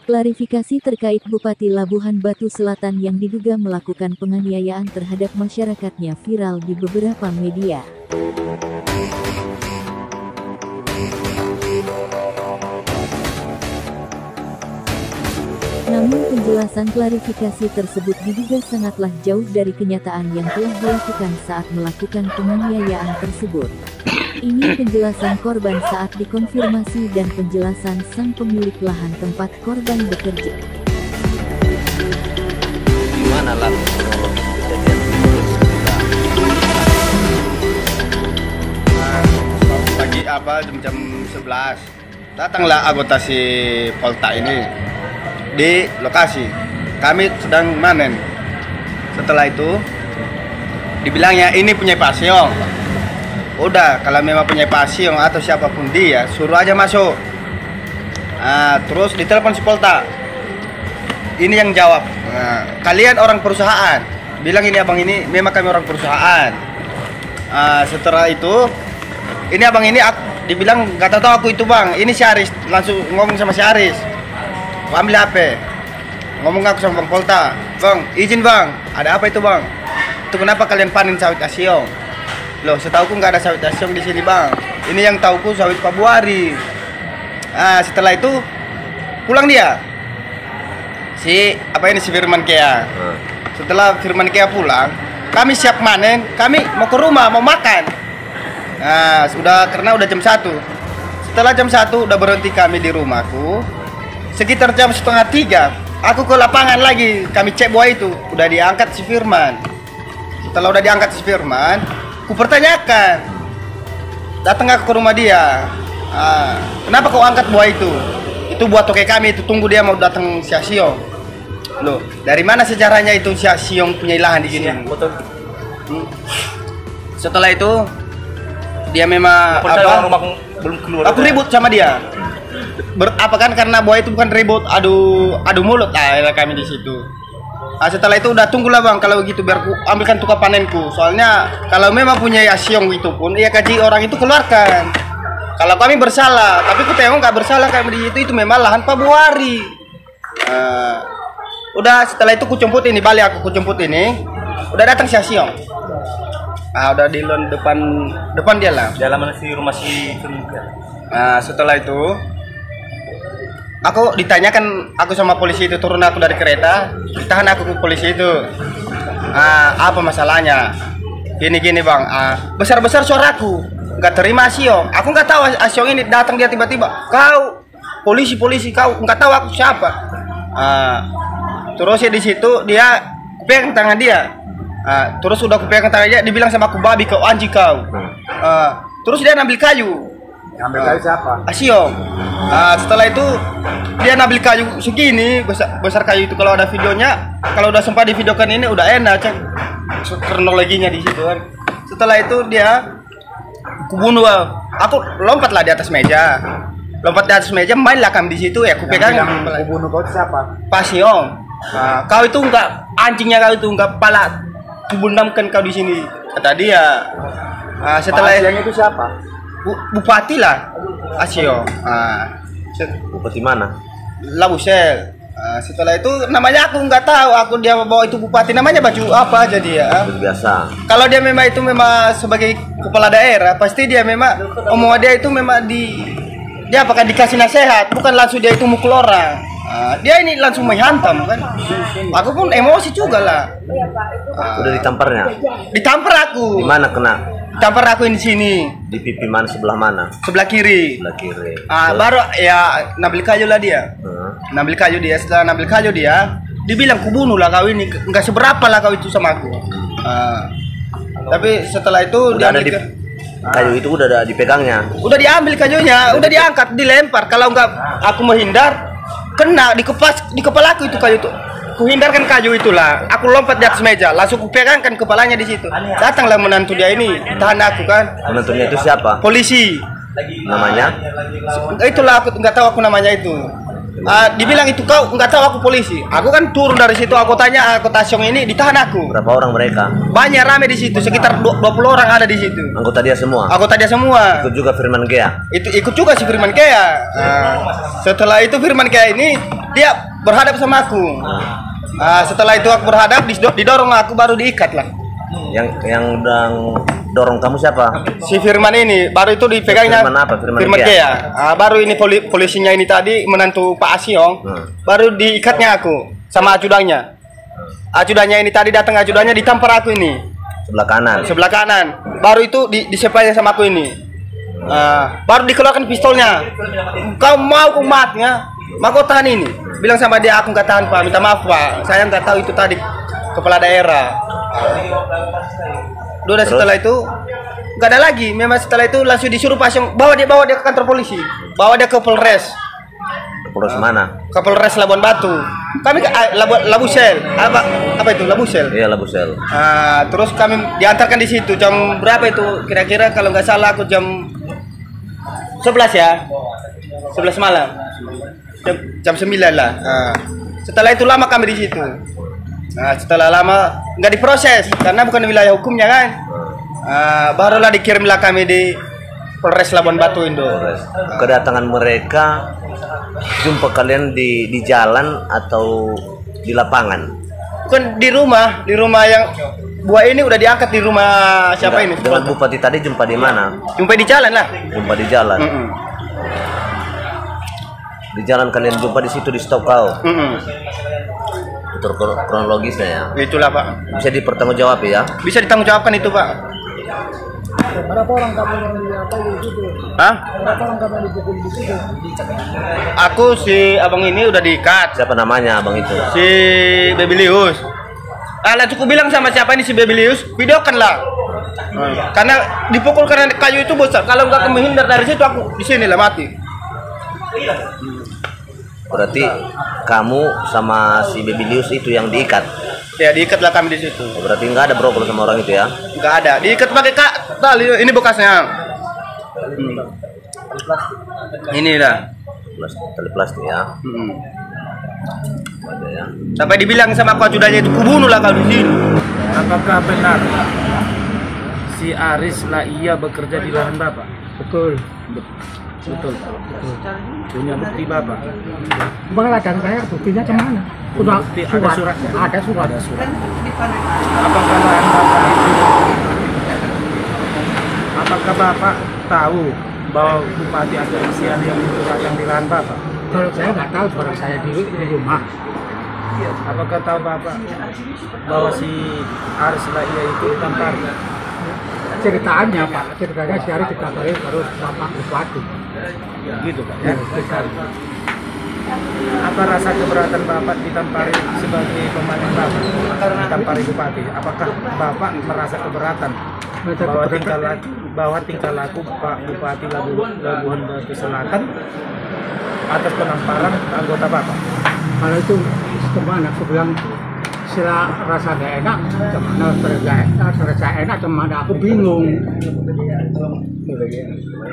Klarifikasi terkait Bupati Labuhan Batu Selatan yang diduga melakukan penganiayaan terhadap masyarakatnya viral di beberapa media. Namun penjelasan klarifikasi tersebut diduga sangatlah jauh dari kenyataan yang telah dilakukan saat melakukan penganiayaan tersebut. Ini penjelasan korban saat dikonfirmasi dan penjelasan sang pemilik lahan tempat korban bekerja. Gimana lah pagi jam 11 datanglah anggota si Polta ini di lokasi. Kami sedang manen. Setelah itu dibilangnya ini punya Pak Siong. Udah, kalau memang punya Pak Siong atau siapapun dia, suruh aja masuk. Terus ditelepon si Polta. Ini yang jawab, kalian orang perusahaan. Bilang ini abang ini, memang kami orang perusahaan. Setelah itu, ini abang ini dibilang gak tahu aku itu bang. Ini si Aris, langsung ngomong sama si Aris. Ambil HP, ngomong aku sama Bang Polta. Bang, izin bang, ada apa itu bang? Itu kenapa kalian panen sawit Asiong? Loh, setauku nggak ada sawit Asiong di sini bang. Ini yang tauku sawit Pabuari. Setelah itu pulang dia. Si Firman Kea. Setelah Firman Kea pulang, kami siap manen. Kami mau ke rumah, mau makan. Karena udah jam 1. Setelah jam 1 udah berhenti kami di rumahku. Sekitar jam 2:30, aku ke lapangan lagi. Kami cek buah itu. Udah diangkat si Firman. Setelah udah diangkat si Firman, ku pertanyakan, datang ke rumah dia, kenapa kau angkat buah itu? Itu buah toke kami, itu tunggu dia mau datang si Asiong. Loh, dari mana sejarahnya itu si Asiong punya lahan di sini? Setelah itu dia memang belum keluar. Aku ribut sama dia. Karena buah itu bukan ribut, adu mulut kami di situ. Setelah itu udah tunggulah bang, kalau begitu biar ku ambilkan tukar panenku. Soalnya kalau memang punya Asiong itu pun, ya gaji orang itu keluarkan. Kalau kami bersalah, tapi ku tengok nggak bersalah kami di itu memang lahan Pabuari. Udah setelah itu ku jemput ini, balik aku ku jemput ini, udah datang si Asiong. Udah di depan dia lah. Di halaman si rumah si Firman. Setelah itu aku ditanyakan, aku sama polisi itu turun aku dari kereta, ditahan aku ke polisi itu. Apa masalahnya? Gini bang, besar-besar suaraku, nggak terima Asiong. Aku nggak tahu Asiong ini datang dia tiba-tiba. Kau polisi kau nggak tahu aku siapa. Terus ya di situ dia pegang tangan dia. Terus udah aku pegang tangan dia, dibilang sama aku babi kau, anjing kau. Terus dia ambil kayu. Ambil kayu siapa? Asiong. Setelah itu dia ngambil kayu segini besar kayu itu. Kalau ada videonya, kalau udah sempat divideokan ini udah enak cek kronologinya di situ kan. Setelah itu dia kubunuh. Aku lompat lah di atas meja. Mainlah kami di situ ya. Aku pegang. Kubunuh kau siapa? Pak Siong. Kau itu enggak anjingnya, kau itu enggak pala. Kubunamkan kau di sini, kata dia. Setelah yang itu siapa? Bupati lah, Asiong. Bupati mana? Labusel. Setelah itu namanya aku nggak tahu. Dia bawa itu bupati, namanya baju apa aja dia. Biasa. Kalau dia memang sebagai kepala daerah, pasti dia memang omongan dia itu memang dia apakah dikasih nasihat, bukan langsung dia itu mukul orang. Dia ini langsung menghantam kan. Aku pun emosi juga lah. Udah ditamparnya? Ditampar aku. Di mana kena? Tampar aku di sini. Di pipi mana, sebelah mana? Sebelah kiri. Sebelah kiri. Baru ya ngambil kayu lah dia. Ngambil kayu dia. Setelah ngambil kayu dia, dibilang kubunuh lah kau ini. Enggak seberapa lah kau itu sama aku. Tapi setelah itu udah ada kayu itu udah ada dipegangnya. Udah diambil kayunya, udah diangkat, dilempar. Kalau enggak aku menghindar, kena di kepala aku itu kayu itu. Kuhindarkan kayu itulah, aku lompat di atas meja, langsung kupegangkan kepalanya di situ. Datanglah menantu dia ini, tahan aku kan. Menantunya itu siapa? Polisi. Namanya? Itulah aku nggak tahu aku namanya itu. Dibilang itu kau nggak tahu aku polisi. Aku kan turun dari situ, aku tanya anggota Asiong ini, ditahan aku. Berapa orang mereka? Banyak, rame di situ, sekitar 20 orang ada di situ. Anggota dia semua? Anggota dia semua. Ikut juga Firman Kea? Ikut juga si Firman Kea. Setelah itu Firman Kea ini dia berhadap sama aku. Setelah itu aku berhadap, didorong aku, baru diikat lah. Yang dorong kamu siapa? Si Firman ini, baru itu dipegangnya. Firman apa? Firman Kia. Baru ini polisinya ini tadi menantu Pak Asyong, baru diikatnya aku sama ajudannya. Ajudannya ini tadi datang, ajudannya ditampar aku ini. Sebelah kanan. Baru itu disepelnya sama aku ini. Baru dikeluarkan pistolnya. Kau mau aku matinya? Mau kau tahan ini? Bilang sama dia, aku nggak tahan Pak, minta maaf Pak. Saya nggak tahu itu tadi kepala daerah. Udah setelah itu nggak ada lagi. Memang setelah itu langsung disuruh Pak Asyong bawa dia ke kantor polisi, bawa dia ke Polres. Polres mana? Ke Polres Labuan Batu. Kami ke Labusel. Apa itu Labusel? Iya, Labusel. Terus kami diantarkan di situ jam berapa itu? Kira-kira kalau nggak salah aku jam 11 ya. 11 malam. Jam 9 lah. Setelah itu lama kami di situ. Setelah lama nggak diproses karena bukan wilayah hukumnya kan. Barulah dikirimlah kami di Polres Labuan Batu Indo. Kedatangan mereka jumpa kalian di jalan atau di lapangan? Bukan di rumah yang buah ini udah diangkat di rumah siapa ini? Dengan Bupati tadi jumpa di mana? Jumpa di jalan lah. Jumpa di jalan. Di jalan kalian jumpa di situ, di stop kau. Itu kronologisnya ya. Itulah Pak. Bisa dipertanggungjawab ya? Bisa ditanggungjawabkan itu Pak. Berapa orang kamu yang diapain di situ? Berapa orang kamu yang dipukul di situ? Aku si abang ini udah diikat. Siapa namanya abang itu? Si Bebilius. Cukup bilang sama siapa ini si Bebilius, videokan lah. Karena dipukul karena kayu itu besar. Kalau nggak aku menghindar dari situ, aku di sini lah mati. Berarti kamu sama si Bebilius itu yang diikat? Ya diikatlah kami di situ. Berarti nggak ada brokol sama orang itu ya? Nggak ada. Diikat pakai tali. Ini bekasnya. Ini dah. Tali plastik ya. Ada ya. Sampai dibilang sama aku ajudannya itu, kubunuh lah kau di sini. Apakah benar si Aris lah ia bekerja di lahan Bapak? Betul. Punya bukti Bapak? Bangladesh saya buktinya kemana? Sudah ada suratnya? Ada surat. Apakah lahan Bapak itu? Apakah Bapak tahu bahwa Bupati atau Isian yang itu datang di lahan Bapak? Kalau saya nggak tahu, orang saya di rumah. Apakah tahu Bapak bahwa si Aris lah ia itu ditampar? Ceritanya Pak, ceritanya si Aris ditamparin baru Bapak Bupati. Gitu Pak ya? Apa rasa keberatan Bapak ditampari sebagai pemain Bapak, ditampari Bupati? Apakah Bapak merasa keberatan bahwa tingkah laku Pak Bupati Labuhan Batu Selatan atas penamparan anggota Bapak? Kalau itu kemana? Aku bilang sila rasa gak enak, kemana rasa enak, kemana aku bingung.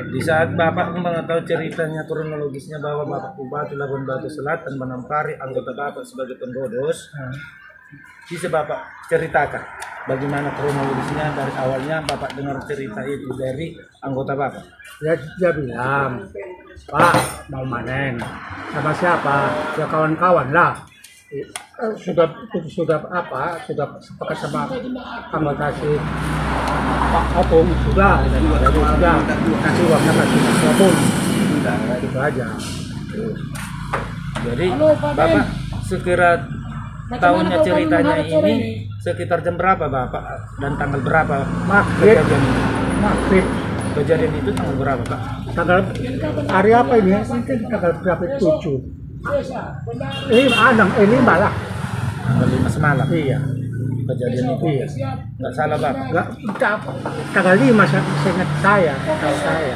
Di saat Bapak mengetahui ceritanya kronologisnya bahwa Bapak Bupati Labuhan Batu Selatan menampari anggota Bapak sebagai pendodos, bisa Bapak ceritakan bagaimana kronologisnya dari awalnya Bapak dengar cerita itu dari anggota Bapak? Dia bilang, Pak mau manen sama siapa? Ya kawan-kawan lah. Sudah sepakat sama anggota si Pak Opung sudah kasih uangnya kasih Opung, itu aja. Jadi Bapak sekira tahunnya ceritanya ini sekitar jam berapa Bapak dan tanggal berapa Maghrib. Kejadian itu tanggal berapa Pak? Tanggal hari apa ini? Mungkin tanggal berapa? 7. Ini malah Tanggal 5 semalam. iya. Kejadian itu nggak salah Bapak? Enggak, tanggal 5 seingat saya, tahu saya.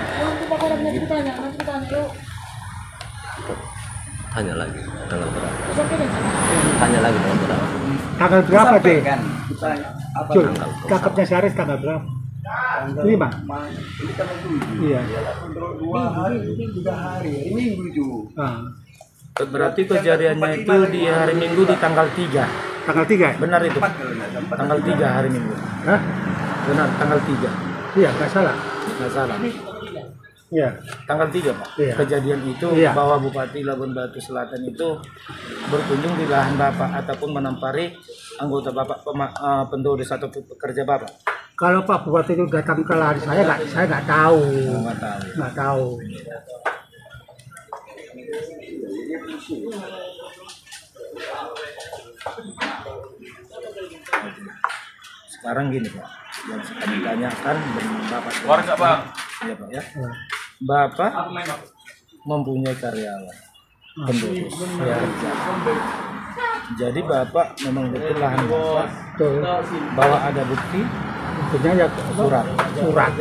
Tanya lagi tanggal berapa? Tanya lagi tanggal berapa? Tanggal berapa deh? Jul, cakepnya si Aris tanggal berapa? 5. Iya. Minggu itu. Berarti kejadiannya itu di hari Minggu di tanggal 3. Tanggal 3? Benar itu? Tanggal 3 hari Minggu. Hah? Benar, tanggal 3. Iya, nggak salah. Nggak salah. Iya. Tanggal 3 Pak. Iya. Kejadian itu Iya. bahwa Bupati Labuan Batu Selatan itu berkunjung di lahan Bapak ataupun menampari anggota Bapak pendodes atau pekerja Bapak. Kalau Pak Bupati itu datang ke lahan saya nggak tahu. Nggak tahu. Nggak tahu. Sekarang gini Pak, yang kami tanyakan dengan Bapak. Warga Pak. Iya Pak ya. Bapak mempunyai karyawan pendodes. Ya. Jadi Bapak memang betul lahan Bapak Betul. bahwa ada bukti Buktinya ya surat. surat.